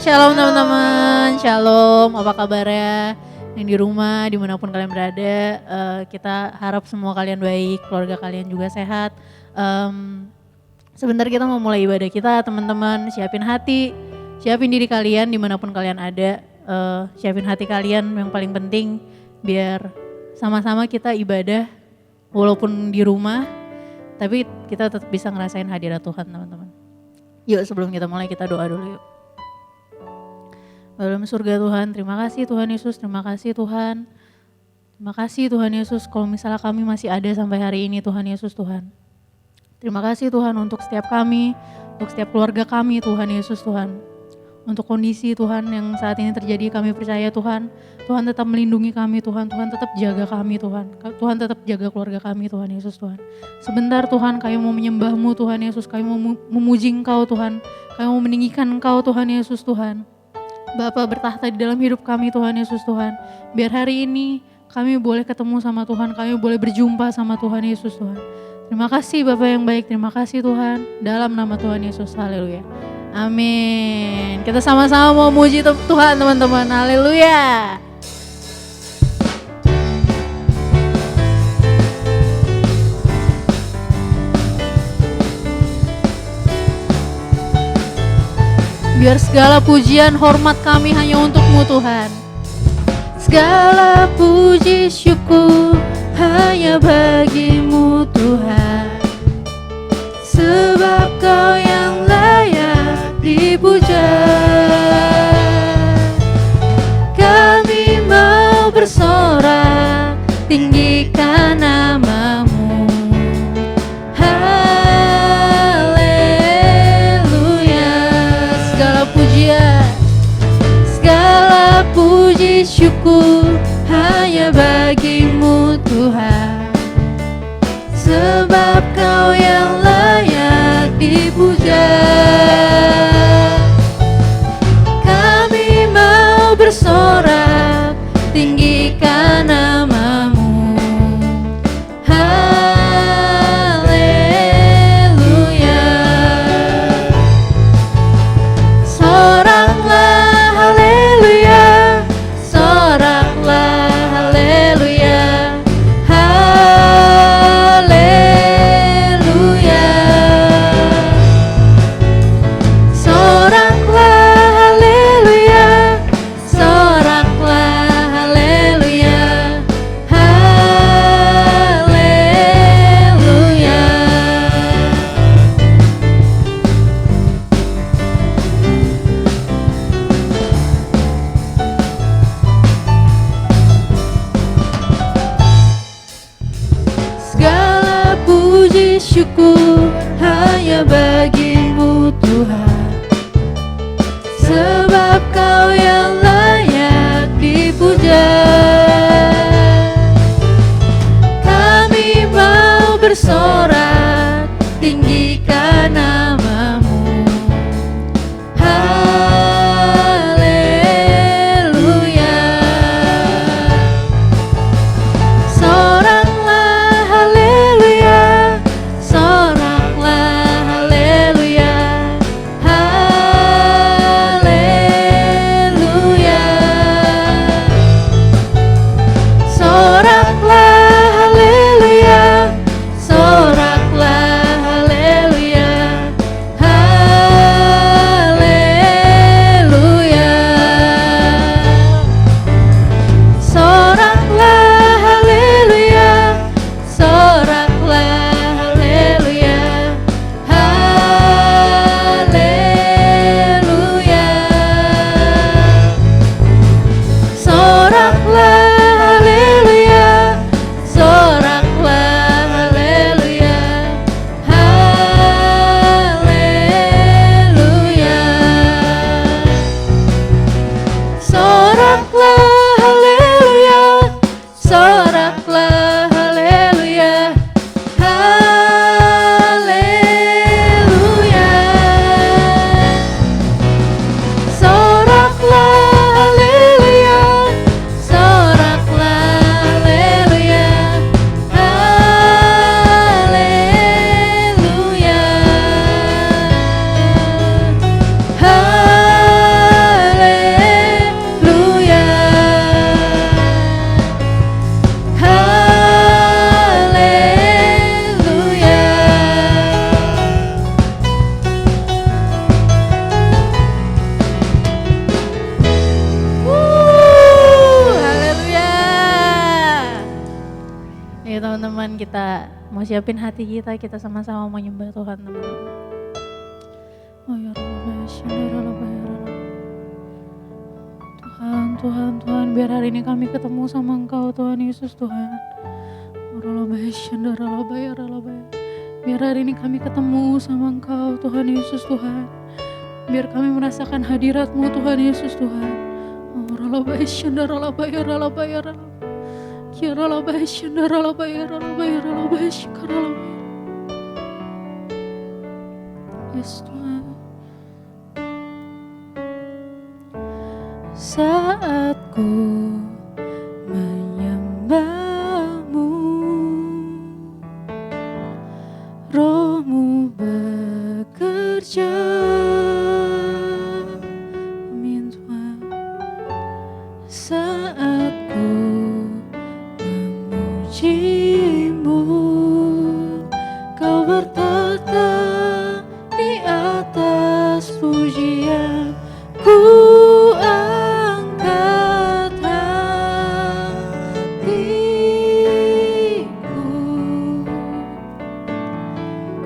Shalom teman-teman, shalom, apa kabarnya? Yang di rumah, dimanapun kalian berada, kita harap semua kalian baik, keluarga kalian juga sehat. Sebentar kita mau mulai ibadah kita, teman-teman. Siapin hati, siapin diri kalian dimanapun kalian ada, siapin hati kalian yang paling penting, biar sama-sama kita ibadah, walaupun di rumah, tapi kita tetap bisa ngerasain hadirat Tuhan, teman-teman. Yuk sebelum kita mulai kita doa dulu yuk. Dalam surga Tuhan, terima kasih Tuhan Yesus, terima kasih Tuhan. Terima kasih Tuhan Yesus kalau misalnya kami masih ada sampai hari ini Tuhan Yesus Tuhan. Terima kasih Tuhan untuk setiap kami, untuk setiap keluarga kami Tuhan Yesus Tuhan. Untuk kondisi Tuhan yang saat ini terjadi kami percaya Tuhan, Tuhan tetap melindungi kami Tuhan, Tuhan tetap jaga kami Tuhan. Tuhan tetap jaga keluarga kami Tuhan Yesus Tuhan. Sebentar Tuhan kami mau menyembah-Mu Tuhan Yesus, kami mau memuji Engkau Tuhan, kami mau meninggikan Engkau Tuhan Yesus Tuhan. Bapa bertahta di dalam hidup kami Tuhan Yesus Tuhan. Biar hari ini kami boleh ketemu sama Tuhan, kami boleh berjumpa sama Tuhan Yesus Tuhan. Terima kasih Bapa yang baik, terima kasih Tuhan. Dalam nama Tuhan Yesus, haleluya. Amin. Kita sama-sama mau muji Tuhan teman-teman, haleluya. Biar segala pujian, hormat kami hanya untuk-Mu Tuhan. Segala puji syukur hanya bagi-Mu Tuhan. Sebab Kau yang layak dipuja. Kami mau bersorak, tinggikan nama-Mu. Segala puji syukur hanya bagi-Mu Tuhan. Sebab Kau yang layak dipuja. Kami mau bersorak, tinggikan nama-Mu. Haleluya. Soraklah haleluya, soraklah haleluya, haleluya. Soraklah haleluya, soraklah haleluya, haleluya. Segala puji syukur hanya bagi-Mu Tuhan. Sebab Kau yang layak dipuja. Kami mau bersorak, tinggikan nama-Mu. Haleluya. Soraklah haleluya, soraklah haleluya, haleluya. teman-teman kita mau siapin hati kita sama-sama mau nyembah Tuhan teman-teman. Oh ya Tuhan, biar hari ini kami ketemu sama Engkau Tuhan Yesus Tuhan. Biar hari ini kami ketemu sama Engkau Tuhan Yesus Tuhan. Biar kami merasakan hadirat-Mu Tuhan Yesus Tuhan. Yes Tuhan. Saat ku menyembah-Mu, Roh-Mu bekerja. Amin Tuhan. Saat ku memuji-Mu, Kau bertata di atas pujian. Ku angkat hatiku,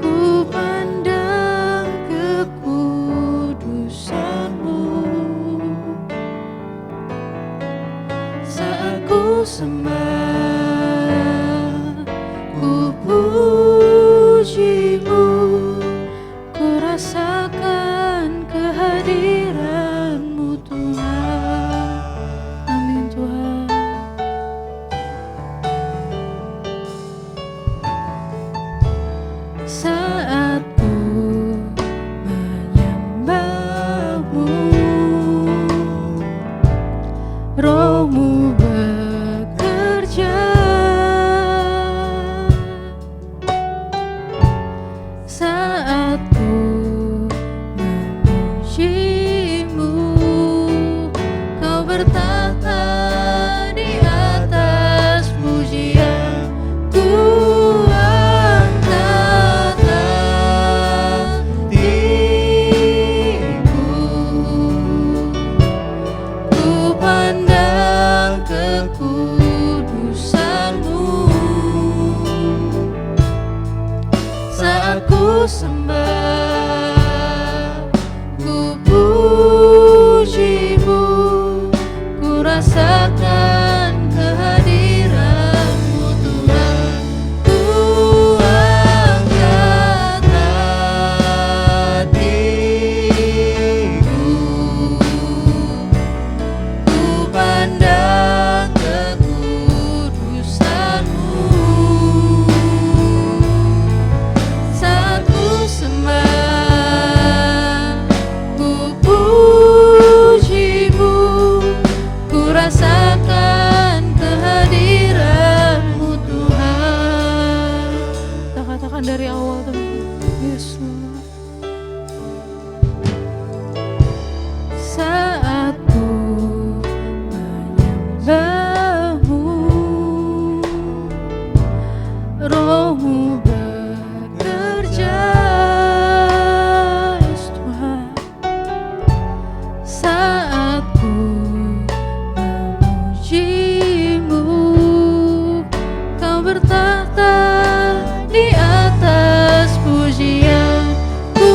ku pandang kekudusan-Mu. Saat ku sembah, ku puji-Mu, ku rasakan kehadiran-Mu Tuhan. Amin Tuhan. Saat ku menyembah-Mu, Roh-Mu bekerja. Saat ku memuji-Mu, Kau bertata di atas pujian. Ku angkat hatiku, ku pandang kekudusan-Mu. Saat ku sembah, ku puji-Mu, ku rasakan kehadiran-Mu Tuhan. Ku angkat hatiku, ku pandang kekudusan-Mu. Saat ku sembah, ku puji-Mu, ku rasakan kehadiran-Mu Tuhan. Kita katakan dari awal teman-teman. Yes Lord. Saat ku menyembah-Mu, Roh-Mu bekerja. Yes Tuhan. Saat ku memuji-Mu, Kau bertata di atas pujian. Ku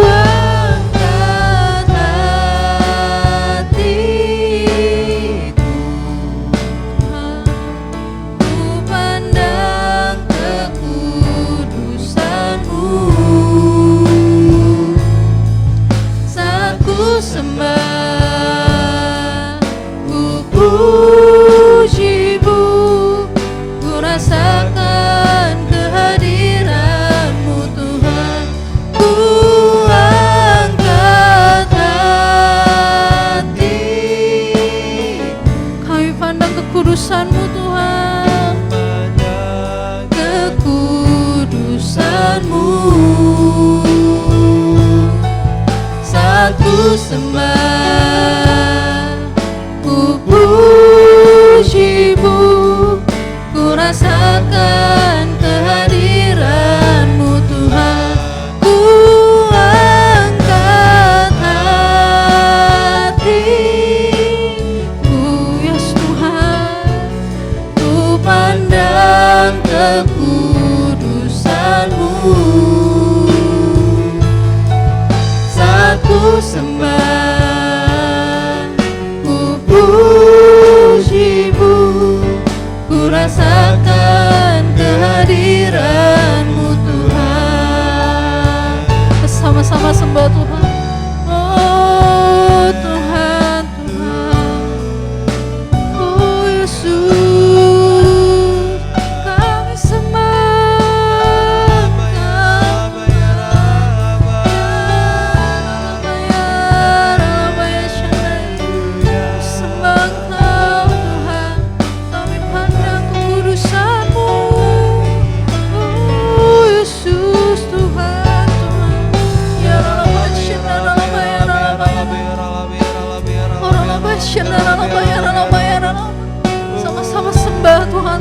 angkat hatiku, ku pandang kekudusan-Mu. Saat ku sembah, ku puji-Mu, ku rasakan kehadiran-Mu Tuhan. Ku angkat hatiku, kami pandang kekudusan-Mu Tuhan. Kekudusan-Mu. Saat ku sembah, ku puji-Mu, ku rasakan kehadiran-Mu Tuhan. Ku angkat hatiku, yes Tuhan, ku pandang sembah, ku puji-Mu, ku rasakan kehadiran-Mu Tuhan. Sama-sama sembah Tuhan. Oh Tuhan, Tuhan, oh Yesus, kami sembah Engkau. Sembah Engkau Tuhan, kami pandang kekudusan-Mu. Oh Yesus Tuhan, Tuhan, ya Rabbi, sama-sama sembah Tuhan.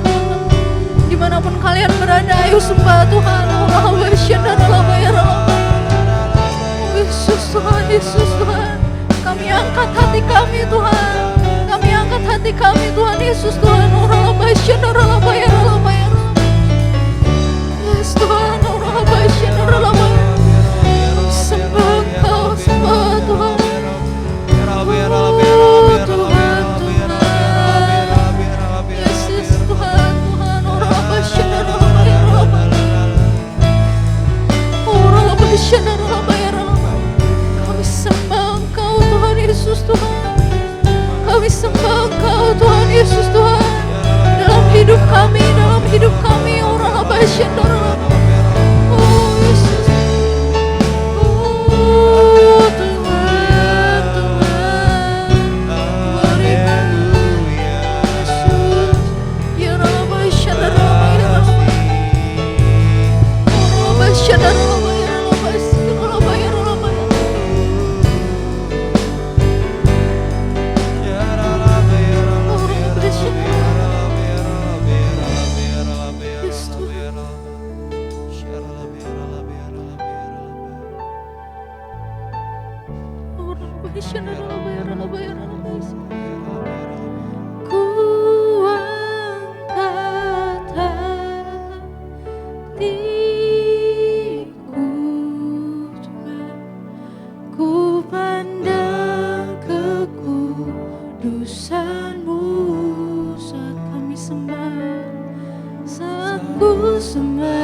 Dimanapun kalian berada, ayo sembah Tuhan. Oh Yesus Tuhan, Yesus Tuhan, kami angkat hati kami Tuhan, kami angkat hati kami Tuhan Yesus Tuhan. Yes Tuhan, sembah Engkau, sembah Tuhan. Kami sembah Engkau Tuhan Yesus Tuhan. Kami sembah Engkau Tuhan Yesus Tuhan. Dalam hidup kami, orang Abasya. Oh Yesus. Oh Tuhan, Tuhan. Berikan Yesus. Ya Rabasya, ku angkat hatiku Tuhan, ku pandang kekudusan-Mu saat kami sembah, saat ku sembah,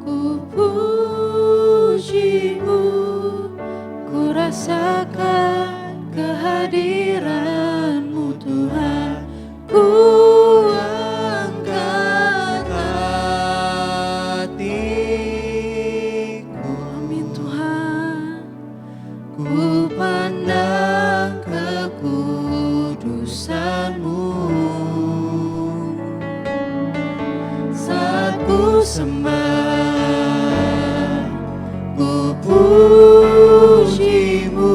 ku puji-Mu, ku rasakan kehadiran-Mu Tuhan. Ku angkat hatiku, amin Tuhan, ku pandang kekudusan-Mu saat ku sembah, ku puji-Mu,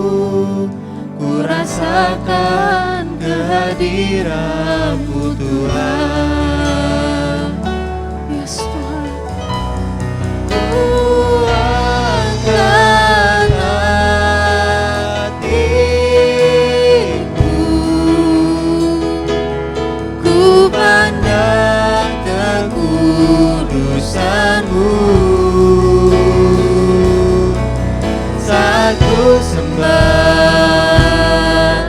ku rasakan kehadiran-Mu Tuhan. Yes Tuhan, ku angkat hatiku, ku pandang kekudusan-Mu saat ku sembah,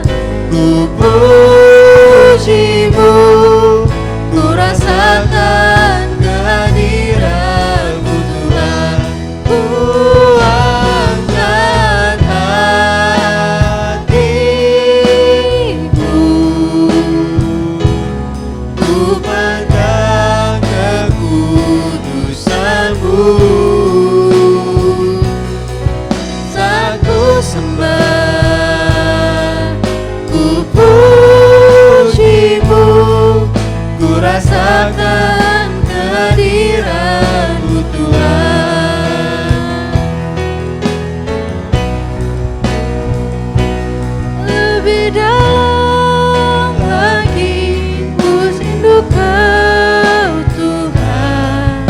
ku puji-Mu, ku rasakan kehadiran-Mu Tuhan. Ku angkat hatiku, ku pandang kekudusan-Mu saat ku sembah, ku puji-Mu, ku rasakan kehadiran-Mu Tuhan. Lebih dalam lagi ku rindu Kau Tuhan,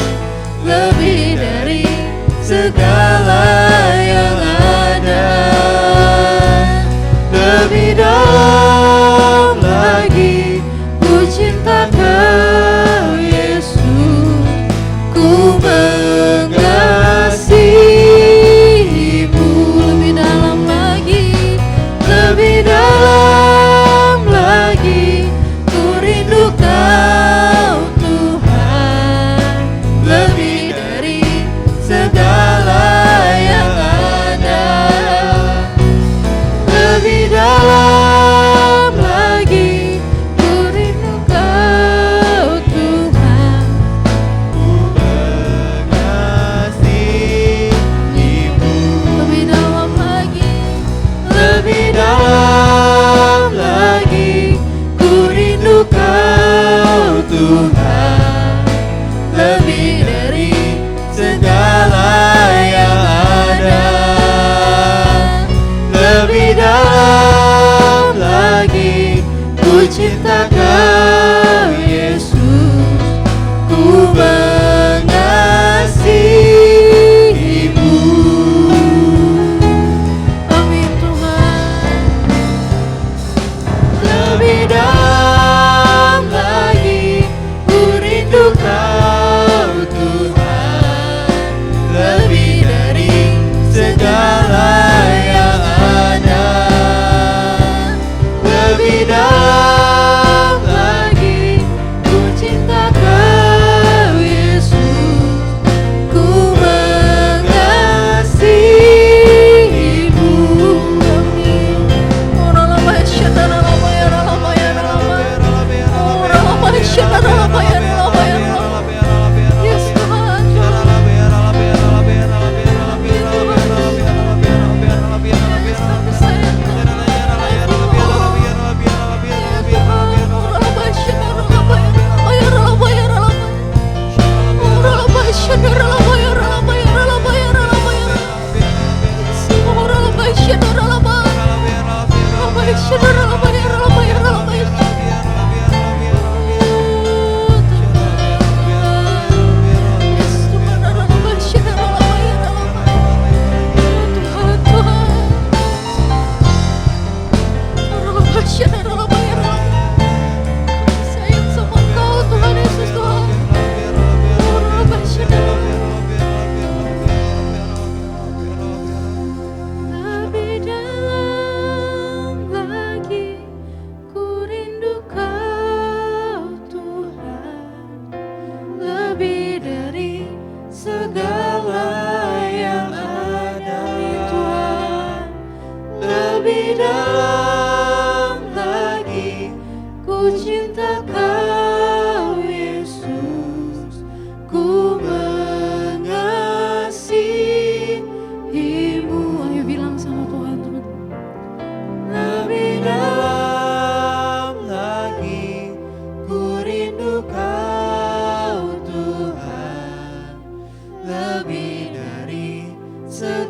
lebih dari segala yang ada. Lebih dalam lagi ku cinta Kau Yesus, ku mengasihi-Mu.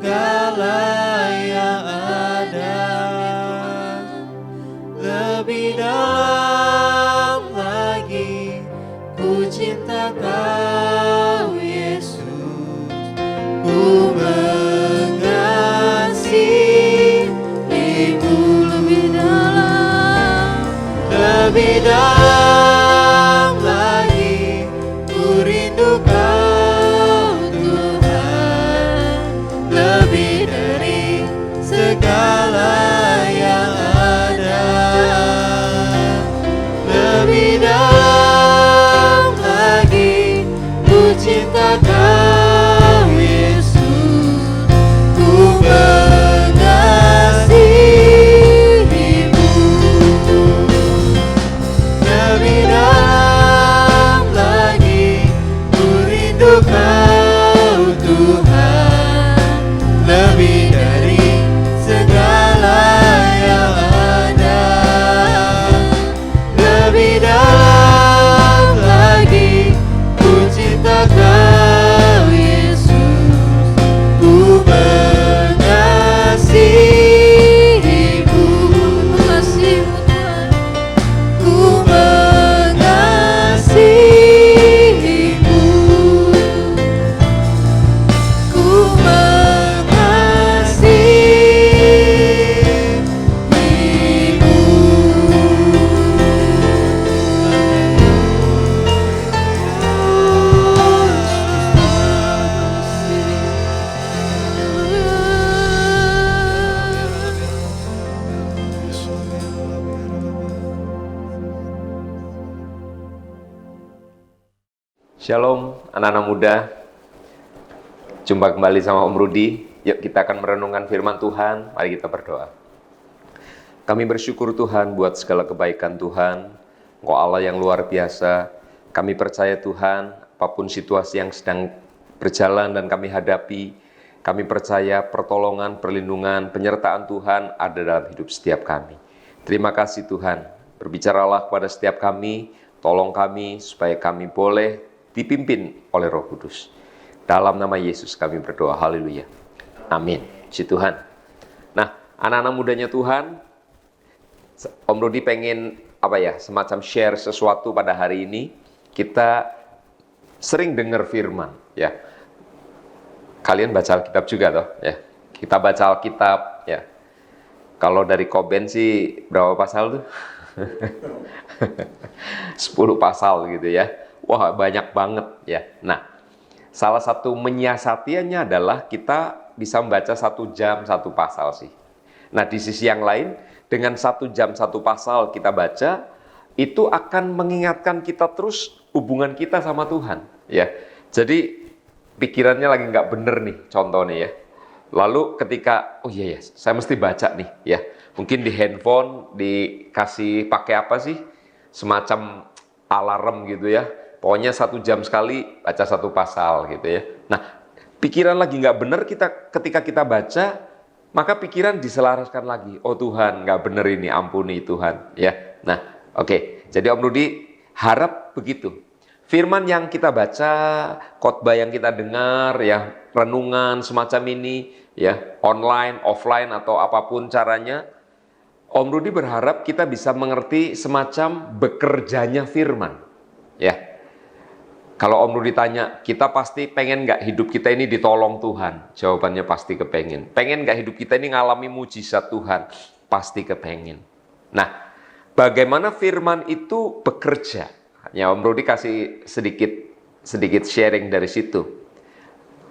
segala yang ada. Lebih dalam lagi ku cinta Kau Yesus, ku mengasihi-Mu. Lebih dalam lagi ku rindu Kau Tuhan, lebih dari segala yang ada. Lebih dalam lagi ku cinta Kau Yesus, ku mengasihi-Mu. Lebih dalam lagi ku rindu Kau Tuhan, lebih dari segala yang ada. Lebih dalam lagi ku cinta Kau Yesus, ku mengasihi-Mu. Mengasihi-Mu Tuhan, ku mengasihi-Mu, ku Shalom anak-anak muda, jumpa kembali sama Om Rudi. Yuk kita akan merenungkan firman Tuhan, mari kita berdoa. Kami bersyukur Tuhan buat segala kebaikan Tuhan, Engkau Allah yang luar biasa. Kami percaya Tuhan, apapun situasi yang sedang berjalan dan kami hadapi, kami percaya pertolongan, perlindungan, penyertaan Tuhan ada dalam hidup setiap kami. Terima kasih Tuhan, berbicaralah kepada setiap kami, tolong kami supaya kami boleh dipimpin oleh Roh Kudus. Dalam nama Yesus kami berdoa, haleluya. Amin. Puji Tuhan. Nah, anak-anak mudanya Tuhan, Om Rudi pengen semacam share sesuatu pada hari ini. Kita sering dengar firman, ya. Kalian baca Alkitab juga toh, ya. Kita baca Alkitab, ya. Kalau dari Koben sih berapa pasal tuh? 10 pasal gitu ya. Wah, banyak banget ya. Nah, salah satu menyiasatinya adalah kita bisa membaca 1 jam 1 pasal sih. Nah, di sisi yang lain, dengan 1 jam 1 pasal kita baca, itu akan mengingatkan kita terus hubungan kita sama Tuhan. Ya, jadi pikirannya lagi nggak bener nih, contohnya ya. Lalu ketika, oh iya ya, saya mesti baca nih ya. Mungkin di handphone dikasih pakai apa sih? Semacam alarm gitu ya. Pokoknya 1 jam sekali baca 1 pasal gitu ya. Nah, pikiran lagi nggak benar ketika kita baca, maka pikiran diselaraskan lagi. Oh Tuhan, nggak benar ini, ampuni Tuhan. Ya. Nah, oke. Jadi Om Rudi harap begitu. Firman yang kita baca, khotbah yang kita dengar, ya renungan semacam ini, ya online, offline atau apapun caranya, Om Rudi berharap kita bisa mengerti semacam bekerjanya firman. Ya. Kalau Om Rudi tanya, kita pasti pengen nggak hidup kita ini ditolong Tuhan? Jawabannya pasti kepengen. Pengen nggak hidup kita ini ngalami mujizat Tuhan? Pasti kepengen. Nah, bagaimana firman itu bekerja? Ya, Om Rudi kasih sedikit sharing dari situ.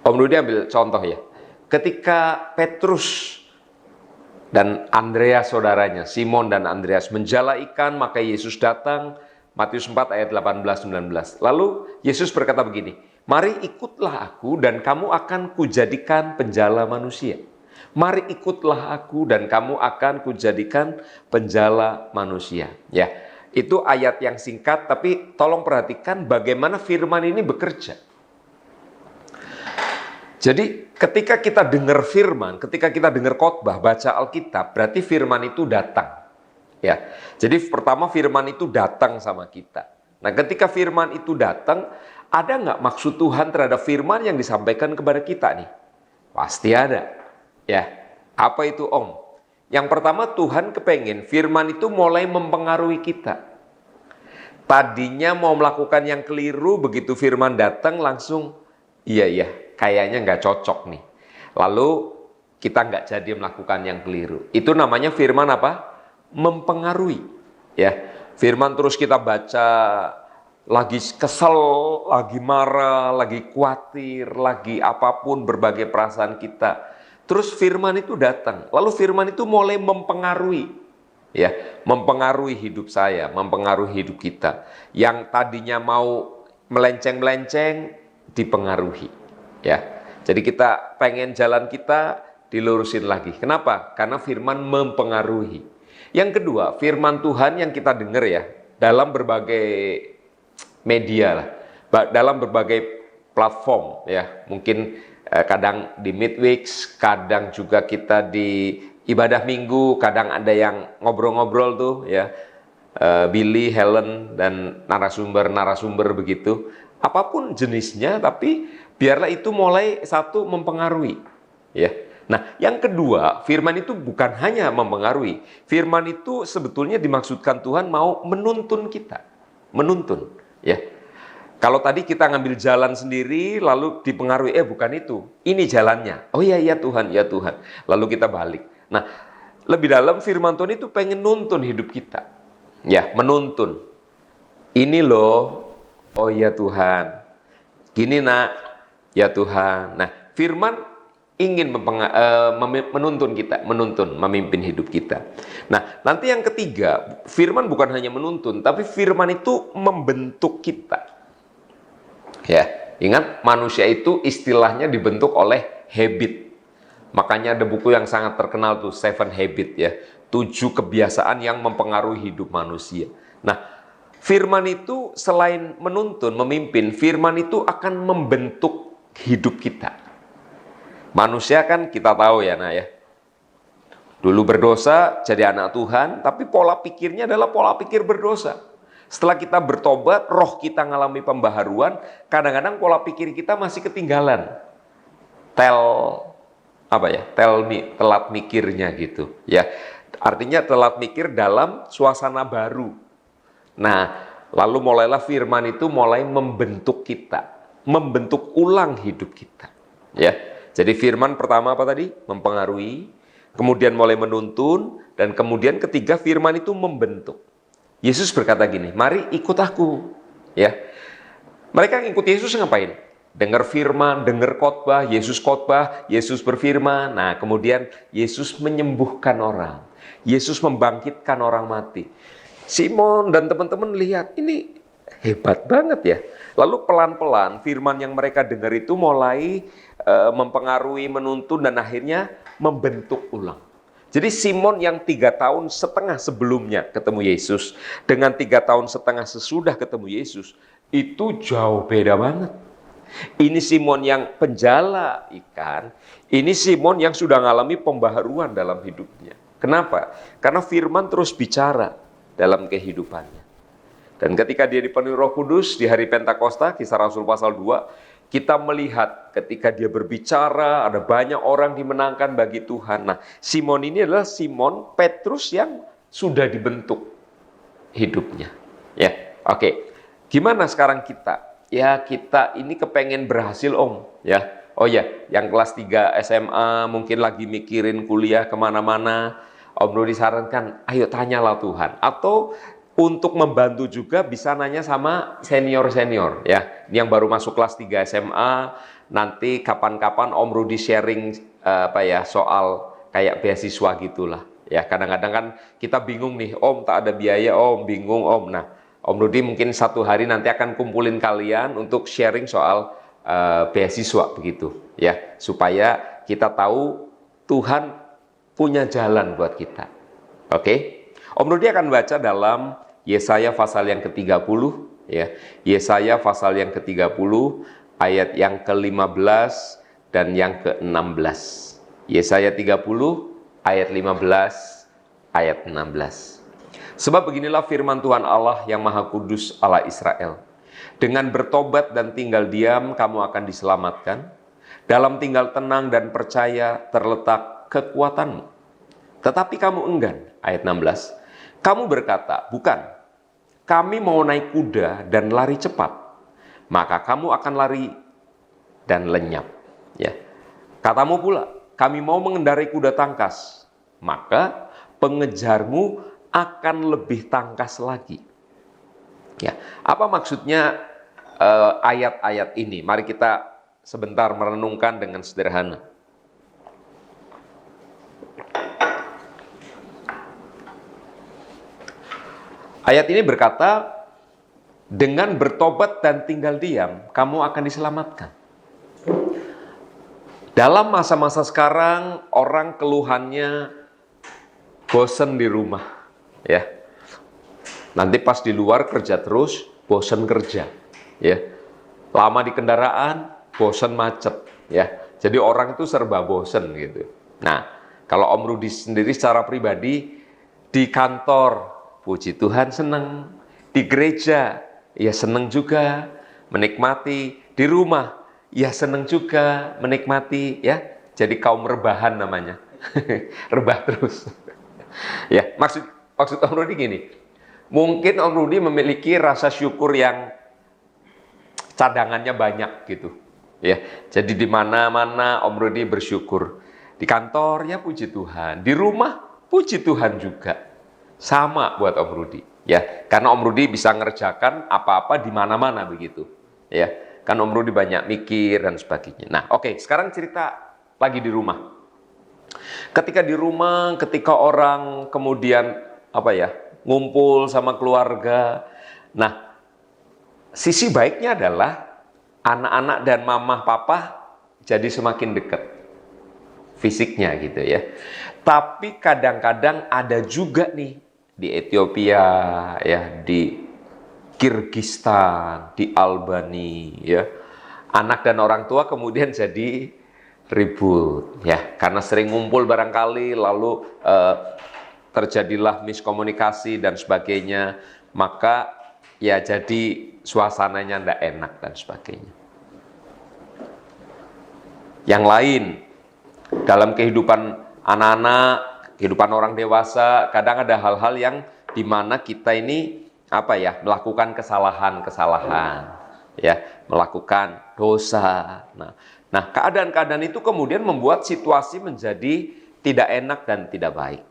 Om Rudi ambil contoh ya. Ketika Petrus dan Andreas saudaranya, Simon dan Andreas menjala ikan, maka Yesus datang. Matius 4 ayat 18-19. Lalu Yesus berkata begini, mari ikutlah aku dan kamu akan kujadikan penjala manusia. Mari ikutlah aku dan kamu akan kujadikan penjala manusia. Ya, itu ayat yang singkat, tapi tolong perhatikan bagaimana firman ini bekerja. Jadi ketika kita dengar firman, ketika kita dengar khotbah, baca Alkitab, berarti firman itu datang. Ya, jadi pertama firman itu datang sama kita. Nah, ketika firman itu datang, ada nggak maksud Tuhan terhadap firman yang disampaikan kepada kita nih? Pasti ada. Ya, apa itu Om? Yang pertama, Tuhan kepengen firman itu mulai mempengaruhi kita. Tadinya mau melakukan yang keliru, begitu firman datang langsung, iya, kayaknya nggak cocok nih. Lalu kita nggak jadi melakukan yang keliru. Itu namanya firman apa? Mempengaruhi. Ya, firman terus kita baca, lagi kesel, lagi marah, lagi khawatir, lagi apapun berbagai perasaan kita. Terus firman itu datang, lalu firman itu mulai mempengaruhi, ya, mempengaruhi hidup saya, mempengaruhi hidup kita. Yang tadinya mau melenceng-melenceng, dipengaruhi, ya. Jadi kita pengen jalan kita dilurusin lagi. Kenapa? Karena firman mempengaruhi. Yang kedua, firman Tuhan yang kita dengar ya, dalam berbagai media lah, dalam berbagai platform ya, mungkin kadang di midweeks, kadang juga kita di ibadah minggu, kadang ada yang ngobrol-ngobrol tuh ya, Billy, Helen, dan narasumber-narasumber begitu, apapun jenisnya, tapi biarlah itu mulai satu mempengaruhi ya. Nah, yang kedua, firman itu bukan hanya mempengaruhi, firman itu sebetulnya dimaksudkan Tuhan mau menuntun kita, menuntun ya. Kalau tadi kita ngambil jalan sendiri lalu dipengaruhi, bukan itu, ini jalannya. Oh iya Tuhan, ya Tuhan. Lalu kita balik. Nah, lebih dalam firman Tuhan itu pengen nuntun hidup kita. Ya, menuntun. Ini loh, oh ya Tuhan. Gini nak, ya Tuhan. Nah, firman ingin menuntun kita, memimpin hidup kita. Nah, nanti yang ketiga, firman bukan hanya menuntun, tapi firman itu membentuk kita. Ya, ingat manusia itu istilahnya dibentuk oleh habit. Makanya ada buku yang sangat terkenal tuh, 7 Habit ya, 7 kebiasaan yang mempengaruhi hidup manusia. Nah, firman itu selain menuntun, memimpin, firman itu akan membentuk hidup kita. Manusia kan kita tahu ya, nah ya. Dulu berdosa jadi anak Tuhan, tapi pola pikirnya adalah pola pikir berdosa. Setelah kita bertobat, roh kita ngalami pembaharuan, kadang-kadang pola pikir kita masih ketinggalan. Telat mikirnya gitu. Ya, artinya telat mikir dalam suasana baru. Nah, lalu mulailah firman itu mulai membentuk kita, membentuk ulang hidup kita. Ya, jadi firman pertama apa tadi? Mempengaruhi, kemudian mulai menuntun, dan kemudian ketiga firman itu membentuk. Yesus berkata gini, mari ikut aku. Ya, mereka ngikut Yesus ngapain? Dengar firman, dengar khotbah, Yesus berfirman. Nah, kemudian Yesus menyembuhkan orang. Yesus membangkitkan orang mati. Simon dan teman-teman lihat, ini hebat banget ya. Lalu pelan-pelan firman yang mereka dengar itu mulai mempengaruhi, menuntun, dan akhirnya membentuk ulang. Jadi Simon yang 3 tahun setengah sebelumnya ketemu Yesus, dengan 3 tahun setengah sesudah ketemu Yesus, itu jauh beda banget. Ini Simon yang penjala ikan, ini Simon yang sudah mengalami pembaharuan dalam hidupnya. Kenapa? Karena firman terus bicara dalam kehidupannya. Dan ketika dia dipenuhi Roh Kudus di hari Pentakosta, Kisah Rasul pasal 2, kita melihat ketika dia berbicara, ada banyak orang dimenangkan bagi Tuhan. Nah, Simon ini adalah Simon Petrus yang sudah dibentuk hidupnya. Ya, oke. Gimana sekarang kita? Ya, kita ini kepengen berhasil Om. Ya, oh ya, yang kelas 3 SMA mungkin lagi mikirin kuliah kemana-mana. Om Rudi sarankan, ayo tanyalah Tuhan. Atau untuk membantu juga bisa nanya sama senior-senior ya, yang baru masuk kelas 3 SMA, nanti kapan-kapan Om Rudi sharing soal kayak beasiswa gitulah. Ya, kadang-kadang kan kita bingung nih, Om tak ada biaya, Om bingung Om. Nah, Om Rudi mungkin satu hari nanti akan kumpulin kalian untuk sharing soal beasiswa begitu ya, supaya kita tahu Tuhan punya jalan buat kita. Oke? Om Rudi akan baca dalam Yesaya pasal yang ke-30 ya. Yesaya pasal yang ke-30 ayat yang ke-15 dan yang ke-16. Yesaya 30 ayat 15 ayat 16. Sebab beginilah firman Tuhan Allah yang Maha Kudus, Allah Israel. Dengan bertobat dan tinggal diam kamu akan diselamatkan. Dalam tinggal tenang dan percaya terletak kekuatanmu. Tetapi kamu enggan, ayat 16. Kamu berkata, bukan, kami mau naik kuda dan lari cepat. Maka kamu akan lari dan lenyap. Ya. Katamu pula, kami mau mengendarai kuda tangkas. Maka pengejarmu akan lebih tangkas lagi. Ya. Apa maksudnya ayat-ayat ini? Mari kita sebentar merenungkan dengan sederhana. Ayat ini berkata, dengan bertobat dan tinggal diam, kamu akan diselamatkan. Dalam masa-masa sekarang, orang keluhannya bosen di rumah. Ya. Nanti pas di luar kerja terus, bosen kerja. Ya. Lama di kendaraan, bosen macet. Ya. Jadi orang itu serba bosen gitu. Nah, kalau Om Rudi sendiri secara pribadi, di kantor, puji Tuhan senang. Di gereja, ya senang juga, menikmati. Di rumah, ya senang juga, menikmati. Ya, jadi kaum rebahan namanya. Rebah terus. Ya, maksud Om Rudi gini. Mungkin Om Rudi memiliki rasa syukur yang cadangannya banyak gitu. Ya, jadi di mana-mana Om Rudi bersyukur. Di kantor, ya puji Tuhan. Di rumah, puji Tuhan juga. Sama buat Om Rudi, ya. Karena Om Rudi bisa ngerjakan apa-apa di mana-mana begitu, ya. Kan Om Rudi banyak mikir dan sebagainya. Nah, oke, sekarang cerita lagi di rumah. Ketika di rumah, ketika orang kemudian ngumpul sama keluarga. Nah, sisi baiknya adalah anak-anak dan mama papa jadi semakin dekat fisiknya gitu ya. Tapi kadang-kadang ada juga nih di Ethiopia, ya, di Kirgistan, di Albania, ya, anak dan orang tua kemudian jadi ribut, ya, karena sering ngumpul barangkali, lalu terjadilah miskomunikasi dan sebagainya, maka ya jadi suasananya tidak enak dan sebagainya. Yang lain, dalam kehidupan anak-anak, kehidupan orang dewasa, kadang ada hal-hal yang dimana kita ini melakukan kesalahan, ya, melakukan dosa. Nah, keadaan-keadaan itu kemudian membuat situasi menjadi tidak enak dan tidak baik.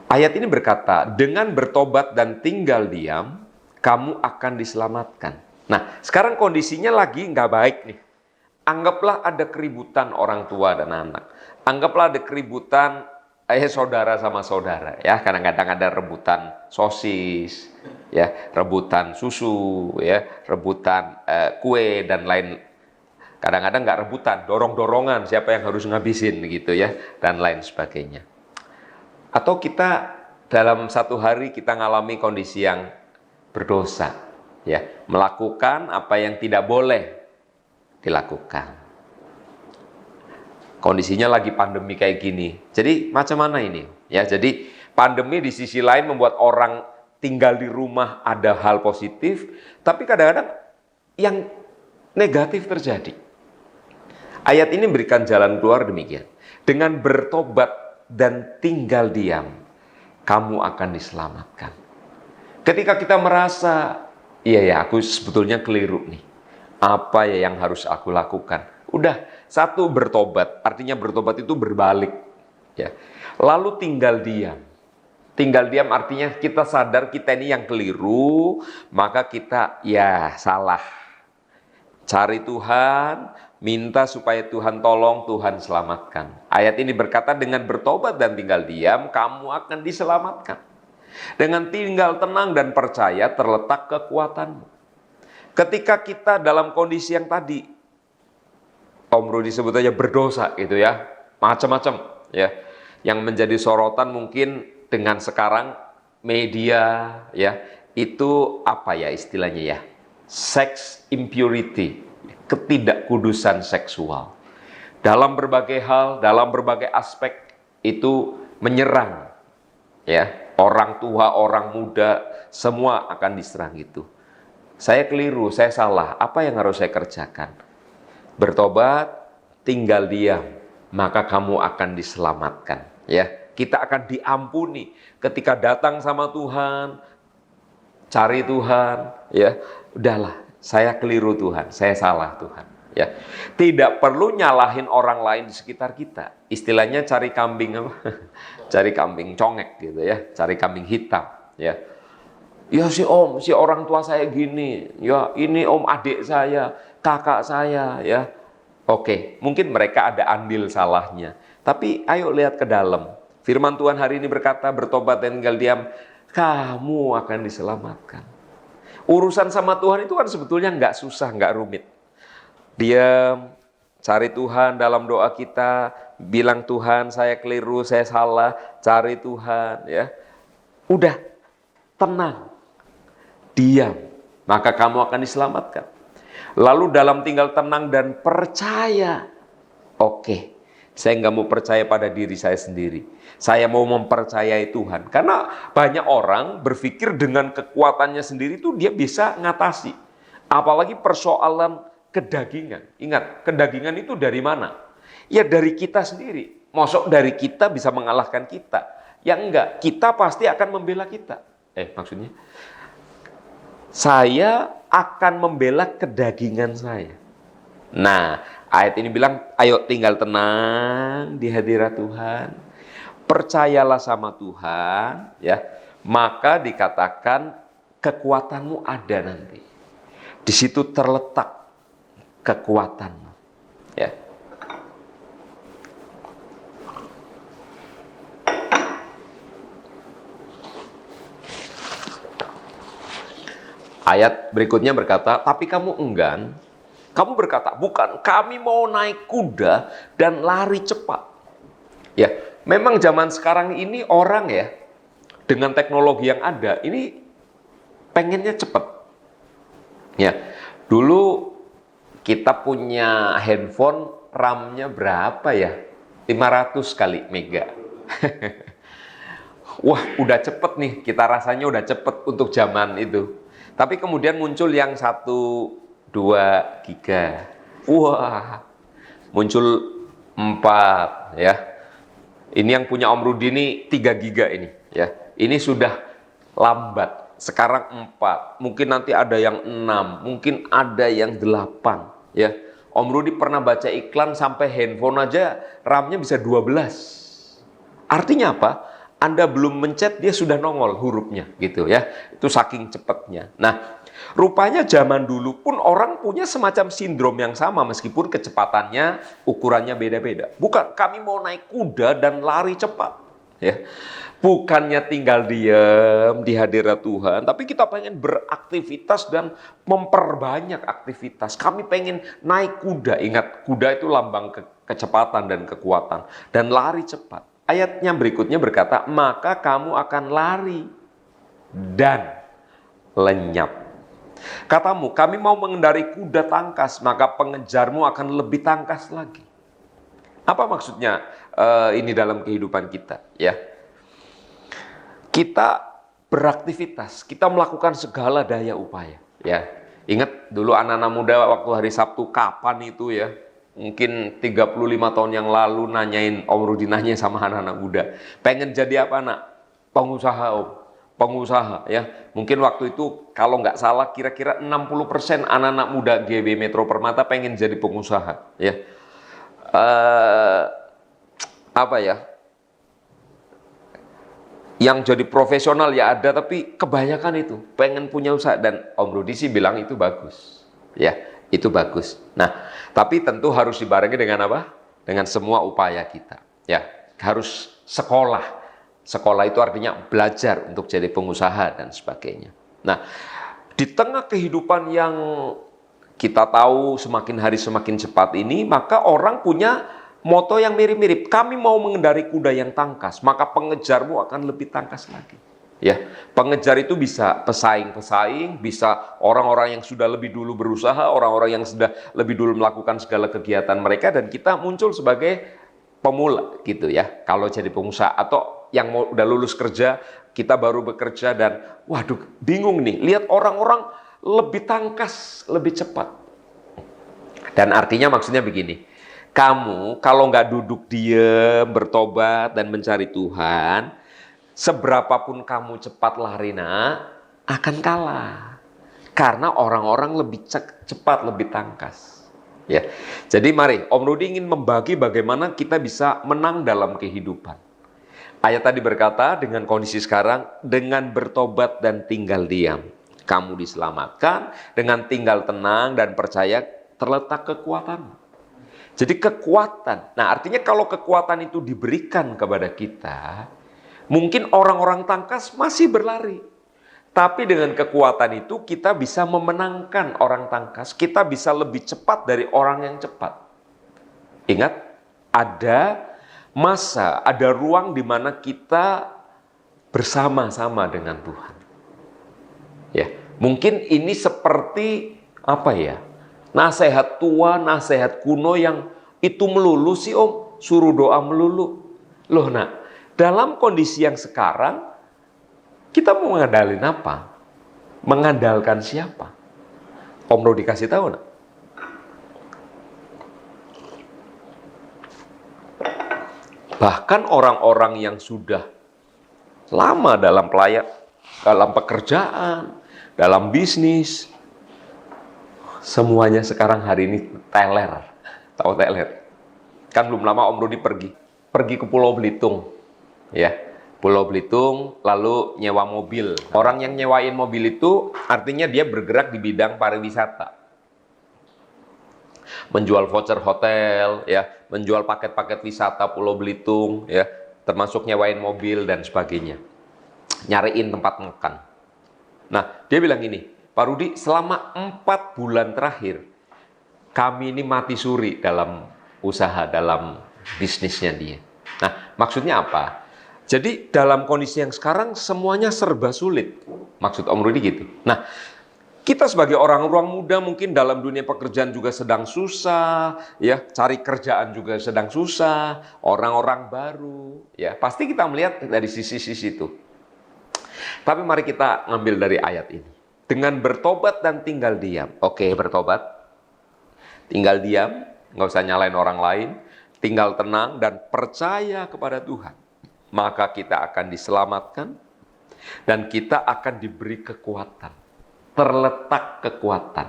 Ayat ini berkata, dengan bertobat dan tinggal diam, kamu akan diselamatkan. Nah, sekarang kondisinya lagi nggak baik nih. Anggaplah ada keributan orang tua dan anak. Anggaplah ada keributan saudara sama saudara, ya. Kadang-kadang ada rebutan sosis, ya, rebutan susu, ya, rebutan kue dan lain. Kadang-kadang nggak rebutan, dorong-dorongan siapa yang harus ngabisin gitu ya, dan lain sebagainya. Atau kita dalam satu hari kita ngalami kondisi yang berdosa, ya, melakukan apa yang tidak boleh dilakukan. Kondisinya lagi pandemi kayak gini. Jadi macam mana ini? Ya, jadi pandemi di sisi lain membuat orang tinggal di rumah ada hal positif, tapi kadang-kadang yang negatif terjadi. Ayat ini memberikan jalan keluar demikian. Dengan bertobat dan tinggal diam, kamu akan diselamatkan. Ketika kita merasa, iya aku sebetulnya keliru nih. Apa ya yang harus aku lakukan? Udah, satu bertobat, artinya bertobat itu berbalik. Ya. Lalu tinggal diam. Tinggal diam artinya kita sadar kita ini yang keliru, maka kita ya salah. Cari Tuhan, minta supaya Tuhan tolong, Tuhan selamatkan. Ayat ini berkata dengan bertobat dan tinggal diam, kamu akan diselamatkan. Dengan tinggal tenang dan percaya terletak kekuatanmu. Ketika kita dalam kondisi yang tadi, Om Rudi sebut aja berdosa gitu ya, macam-macam ya, yang menjadi sorotan mungkin dengan sekarang media ya, itu apa ya istilahnya ya, sex impurity, ketidakkudusan seksual. Dalam berbagai hal, dalam berbagai aspek itu menyerang ya, orang tua, orang muda, semua akan diserang itu. Saya keliru, saya salah. Apa yang harus saya kerjakan? Bertobat, tinggal diam. maka kamu akan diselamatkan. Ya, kita akan diampuni ketika datang sama Tuhan, cari Tuhan. Ya, udahlah, saya keliru Tuhan, saya salah Tuhan. Ya, tidak perlu nyalahin orang lain di sekitar kita. Istilahnya cari kambing apa? Cari kambing congek gitu ya, cari kambing hitam. Ya, ya si om, si orang tua saya gini. Ya ini om adik saya, kakak saya. Ya, oke, mungkin mereka ada andil salahnya. Tapi ayo lihat ke dalam. Firman Tuhan hari ini berkata, bertobat dan tinggal diam, kamu akan diselamatkan. Urusan sama Tuhan itu kan sebetulnya nggak susah, nggak rumit. Diam, cari Tuhan dalam doa kita, bilang Tuhan saya keliru, saya salah, cari Tuhan ya. Udah, tenang, diam, maka kamu akan diselamatkan. Lalu dalam tinggal tenang dan percaya, oke, saya nggak mau percaya pada diri saya sendiri. Saya mau mempercayai Tuhan. Karena banyak orang berpikir dengan kekuatannya sendiri itu dia bisa ngatasi. Apalagi persoalan kedagingan. Ingat, kedagingan itu dari mana? Ya dari kita sendiri. Mosok dari kita bisa mengalahkan kita. Ya enggak, kita pasti akan membela kita. Maksudnya, saya akan membela kedagingan saya. Nah, ayat ini bilang, ayo tinggal tenang di hadirat Tuhan. Percayalah sama Tuhan, ya. Maka dikatakan kekuatanmu ada nanti. Di situ terletak kekuatanmu, ya. Ayat berikutnya berkata, tapi kamu enggan. Kamu berkata, bukan, kami mau naik kuda dan lari cepat. Ya, memang zaman sekarang ini orang ya, dengan teknologi yang ada, ini pengennya cepat. Ya, dulu kita punya handphone RAM-nya berapa ya? 500 kali mega. Wah, udah cepet nih, kita rasanya udah cepet untuk zaman itu. Tapi kemudian muncul yang 1, 2 giga. Wah, muncul 4 ya. Ini yang punya Om Rudi ini 3 giga ini ya. Ini sudah lambat. Sekarang 4. Mungkin nanti ada yang 6, mungkin ada yang 8 ya. Om Rudi pernah baca iklan sampai handphone aja RAM-nya bisa 12. Artinya apa? Anda belum mencet, dia sudah nongol hurufnya gitu ya. Itu saking cepatnya. Nah, rupanya zaman dulu pun orang punya semacam sindrom yang sama meskipun kecepatannya, ukurannya beda-beda. Bukan, kami mau naik kuda dan lari cepat. Ya. Bukannya tinggal diam di hadirat Tuhan, tapi kita pengen beraktivitas dan memperbanyak aktivitas. Kami pengen naik kuda. Ingat, kuda itu lambang kecepatan dan kekuatan. Dan lari cepat. Ayatnya berikutnya berkata, maka kamu akan lari dan lenyap. Katamu, kami mau mengendarai kuda tangkas, maka pengejarmu akan lebih tangkas lagi. Apa maksudnya ini dalam kehidupan kita? Ya, kita beraktivitas, kita melakukan segala daya upaya. Ya, ingat dulu anak-anak muda waktu hari Sabtu kapan itu ya? Mungkin 35 tahun yang lalu nanyain, Om Rudi nanya sama anak-anak muda, pengen jadi apa nak? Pengusaha Om, pengusaha ya. Mungkin waktu itu kalau nggak salah kira-kira 60% anak-anak muda GB Metro Permata pengen jadi pengusaha ya. Apa ya? Yang jadi profesional ya ada, tapi kebanyakan itu pengen punya usaha, dan Om Rudi sih bilang itu bagus ya. Itu bagus. Nah, tapi tentu harus dibarengi dengan apa? Dengan semua upaya kita. Ya, harus sekolah. Sekolah itu artinya belajar untuk jadi pengusaha dan sebagainya. Nah, di tengah kehidupan yang kita tahu semakin hari semakin cepat ini, maka orang punya moto yang mirip-mirip. Kami mau mengendarai kuda yang tangkas, maka pengejarmu akan lebih tangkas lagi. Ya, pengejar itu bisa pesaing-pesaing, bisa orang-orang yang sudah lebih dulu berusaha, orang-orang yang sudah lebih dulu melakukan segala kegiatan mereka, dan kita muncul sebagai pemula gitu ya. Kalau jadi pengusaha atau yang mau udah lulus kerja, kita baru bekerja dan waduh bingung nih, lihat orang-orang lebih tangkas, lebih cepat. Dan artinya maksudnya begini, Kamu kalau nggak duduk diem, bertobat dan mencari Tuhan, seberapapun kamu cepat lari nak, akan kalah. Karena orang-orang lebih cepat, lebih tangkas. Ya, jadi mari Om Rudi ingin membagi bagaimana kita bisa menang dalam kehidupan. Ayat tadi berkata dengan kondisi sekarang, dengan bertobat dan tinggal diam, kamu diselamatkan. Dengan tinggal tenang dan percaya terletak kekuatan. Jadi kekuatan, nah artinya kalau kekuatan itu diberikan kepada kita, mungkin orang-orang tangkas masih berlari. Tapi dengan kekuatan itu kita bisa memenangkan orang tangkas, kita bisa lebih cepat dari orang yang cepat. Ingat, ada masa, ada ruang di mana kita bersama-sama dengan Tuhan. Ya, mungkin ini seperti apa ya? Nasihat tua, nasihat kuno yang itu melulu sih Om, suruh doa melulu. Loh nak, dalam kondisi yang sekarang, kita mau mengandalkan apa? Mengandalkan siapa? Om Rudi kasih tahu nak? Bahkan orang-orang yang sudah lama dalam dalam pekerjaan, dalam bisnis, semuanya sekarang hari ini teler. Tahu teler? Kan belum lama Om Rudi pergi ke Pulau Belitung. Ya, Pulau Belitung lalu nyewa mobil. Orang yang nyewain mobil itu artinya dia bergerak di bidang pariwisata. Menjual voucher hotel, ya, menjual paket-paket wisata Pulau Belitung, ya, termasuk nyewain mobil dan sebagainya. Nyariin tempat makan. Nah, dia bilang gini, Pak Rudi, selama 4 bulan terakhir, kami ini mati suri dalam usaha, dalam bisnisnya dia. Nah, maksudnya apa? Jadi dalam kondisi yang sekarang semuanya serba sulit. Maksud Om Rudi gitu. Nah, kita sebagai orang-orang muda mungkin dalam dunia pekerjaan juga sedang susah, ya, cari kerjaan juga sedang susah, orang-orang baru, ya, pasti kita melihat dari sisi-sisi itu. Tapi mari kita ngambil dari ayat ini. Dengan bertobat dan tinggal diam. Oke, bertobat. Tinggal diam, nggak usah nyalain orang lain. Tinggal tenang dan percaya kepada Tuhan. Maka kita akan diselamatkan dan kita akan diberi kekuatan. Terletak kekuatan.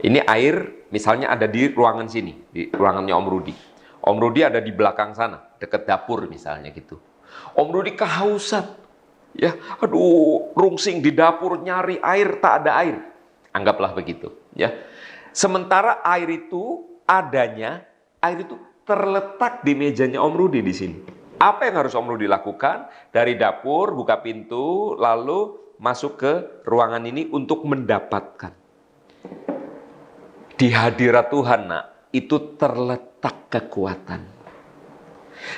Ini air misalnya ada di ruangan sini, di ruangannya Om Rudi. Om Rudi ada di belakang sana, dekat dapur misalnya gitu. Om Rudi kehausan. Ya, aduh, rungsing di dapur nyari air, tak ada air. Anggaplah begitu, ya. Sementara air itu adanya, air itu terletak di mejanya Om Rudi di sini. Apa yang harus Om Rudi lakukan? Dari dapur, buka pintu, lalu masuk ke ruangan ini untuk mendapatkan. Di hadirat Tuhan, nak, itu terletak kekuatan.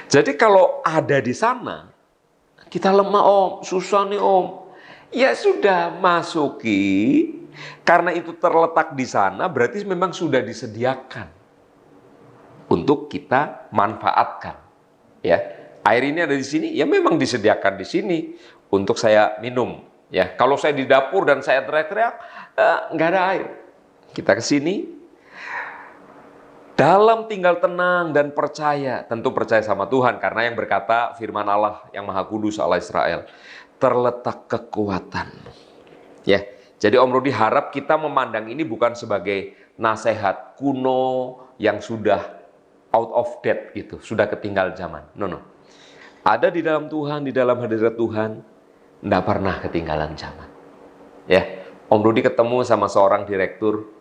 Jadi kalau ada di sana, kita lemah Om, susah nih Om. Ya sudah, masuki. Karena itu terletak di sana, berarti memang sudah disediakan untuk kita manfaatkan. Ya, air ini ada di sini, ya memang disediakan di sini untuk saya minum. Ya, kalau saya di dapur dan saya teriak-teriak, nggak ada air. Kita ke sini. Dalam tinggal tenang dan percaya, tentu percaya sama Tuhan, karena yang berkata firman Allah yang Maha Kudus Allah Israel, terletak kekuatan. Ya, jadi Om Rudi harap kita memandang ini bukan sebagai nasihat kuno yang sudah out of date gitu, sudah ketinggal zaman. No. Ada di dalam Tuhan, di dalam hadirat Tuhan, tidak pernah ketinggalan zaman. Ya, Om Rudi ketemu sama seorang direktur.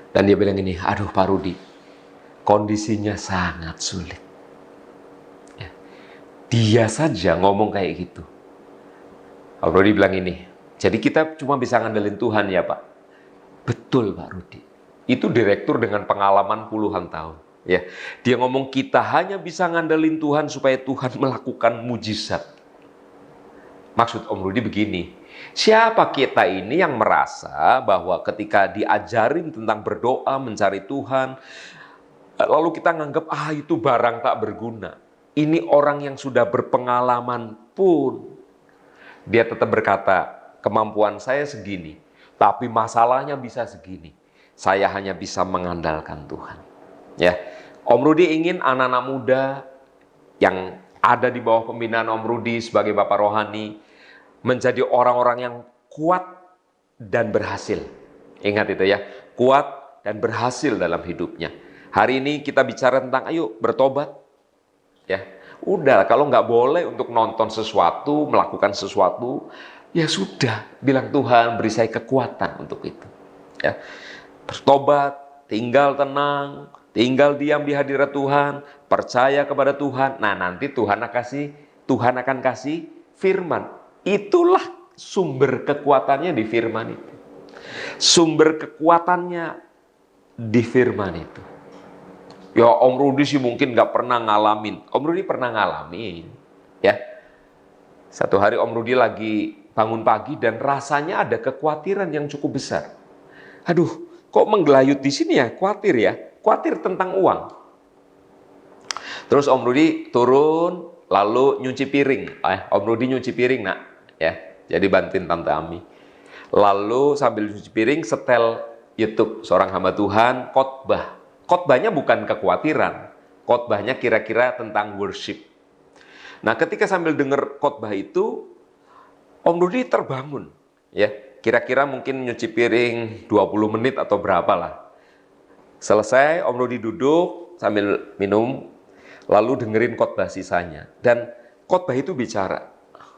Dan dia bilang ini, aduh Pak Rudi, kondisinya sangat sulit. Ya. Dia saja ngomong kayak gitu. Pak Rudi bilang ini, jadi kita cuma bisa ngandelin Tuhan ya Pak? Betul Pak Rudi. Itu direktur dengan pengalaman puluhan tahun. Ya, dia ngomong kita hanya bisa ngandelin Tuhan supaya Tuhan melakukan mujizat. Maksud Om Rudi begini, siapa kita ini yang merasa bahwa ketika diajarin tentang berdoa, mencari Tuhan, lalu kita nganggap, itu barang tak berguna. Ini orang yang sudah berpengalaman pun, dia tetap berkata, kemampuan saya segini, tapi masalahnya bisa segini. saya hanya bisa mengandalkan Tuhan. Ya, Om Rudi ingin anak-anak muda yang ada di bawah pembinaan Om Rudi sebagai Bapak Rohani menjadi orang-orang yang kuat dan berhasil. Ingat itu ya, kuat dan berhasil dalam hidupnya. Hari ini kita bicara tentang ayo bertobat. Ya, udah kalau nggak boleh untuk nonton sesuatu, melakukan sesuatu, ya sudah, bilang Tuhan beri saya kekuatan untuk itu. Ya, bertobat, tinggal tenang, tinggal diam di hadirat Tuhan, percaya kepada Tuhan. Nah, nanti Tuhan akan kasih firman. Itulah sumber kekuatannya di firman itu. Sumber kekuatannya di firman itu. Ya, Om Rudi sih mungkin nggak pernah ngalamin. Om Rudi pernah ngalamin. Ya, satu hari Om Rudi lagi bangun pagi dan rasanya ada kekhawatiran yang cukup besar. Aduh, kok menggelayut di sini ya? Khawatir ya? Khawatir tentang uang. Terus Om Rudi turun, lalu nyuci piring. Om Rudi nyuci piring, nak. Ya, jadi bantuin Tante Ami. Lalu sambil nyuci piring, setel YouTube seorang hamba Tuhan, khotbah. Khotbahnya bukan kekhawatiran. Khotbahnya kira-kira tentang worship. Nah, ketika sambil dengar khotbah itu, Om Rudi terbangun. Ya, kira-kira mungkin nyuci piring 20 menit atau berapa lah. Selesai, Om Rudi duduk sambil minum, lalu dengerin khotbah sisanya. Dan khotbah itu bicara.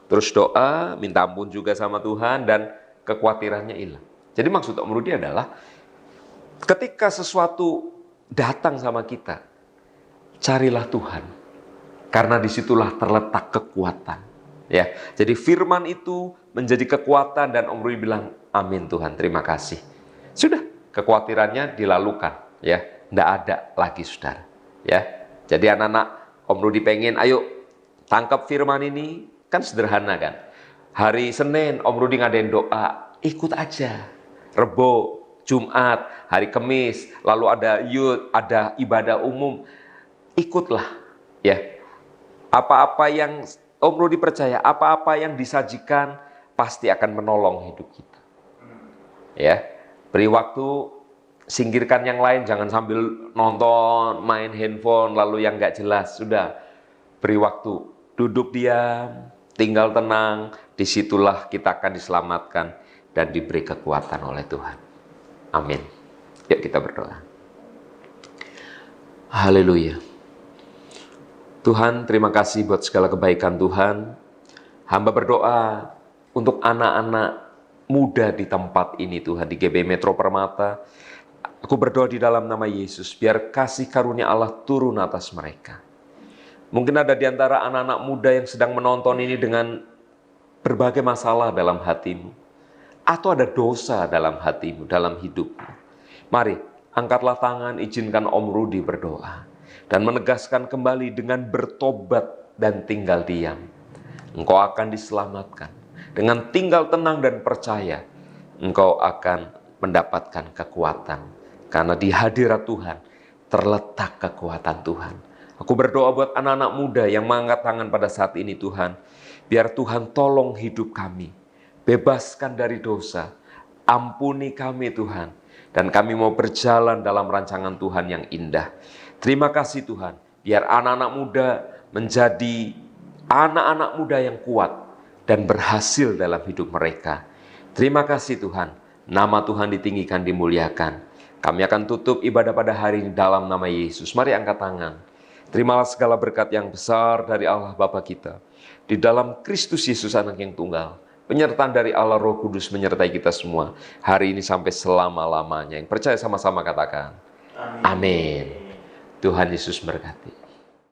Terus doa, minta ampun juga sama Tuhan, dan kekhawatirannya hilang. Jadi maksud Om Rudi adalah, ketika sesuatu datang sama kita, carilah Tuhan. Karena disitulah terletak kekuatan. Ya, jadi firman itu menjadi kekuatan dan Om Rudi bilang, amin Tuhan, terima kasih. Sudah, kekhawatirannya dilalukan. Ya, enggak ada lagi saudara. Ya, jadi anak-anak Om Rudi pengen, ayo tangkap firman ini, kan sederhana kan. Hari Senin Om Rudi ngadain doa, ikut aja. Rebo, Jumat, hari Kamis, lalu ada youth, ada ibadah umum, ikutlah. Ya, apa-apa yang Om Rudi percaya, apa-apa yang disajikan pasti akan menolong hidup kita. Ya, beri waktu, singkirkan yang lain, jangan sambil nonton, main handphone, lalu yang nggak jelas. Sudah, beri waktu, duduk diam, tinggal tenang, disitulah kita akan diselamatkan dan diberi kekuatan oleh Tuhan. Amin. Yuk kita berdoa. Haleluya. Tuhan, terima kasih buat segala kebaikan Tuhan. Hamba berdoa untuk anak-anak muda di tempat ini Tuhan, di GB Metro Permata. Aku berdoa di dalam nama Yesus, biar kasih karunia Allah turun atas mereka. Mungkin ada di antara anak-anak muda yang sedang menonton ini dengan berbagai masalah dalam hatimu. Atau ada dosa dalam hatimu, dalam hidupmu. Mari, angkatlah tangan, izinkan Om Rudi berdoa. Dan menegaskan kembali dengan bertobat dan tinggal diam. Engkau akan diselamatkan. Dengan tinggal tenang dan percaya, engkau akan mendapatkan kekuatan. Karena di hadirat Tuhan, terletak kekuatan Tuhan. Aku berdoa buat anak-anak muda yang mengangkat tangan pada saat ini Tuhan. Biar Tuhan tolong hidup kami. Bebaskan dari dosa, ampuni kami Tuhan, dan kami mau berjalan dalam rancangan Tuhan yang indah. Terima kasih Tuhan, biar anak-anak muda menjadi anak-anak muda yang kuat dan berhasil dalam hidup mereka. Terima kasih Tuhan, nama Tuhan ditinggikan, dimuliakan. Kami akan tutup ibadah pada hari ini dalam nama Yesus. Mari angkat tangan. Terimalah segala berkat yang besar dari Allah Bapa kita, di dalam Kristus Yesus Anak yang tunggal. Penyertaan dari Allah Roh Kudus menyertai kita semua hari ini sampai selama-lamanya. Yang percaya sama-sama katakan amin. Tuhan Yesus berkati.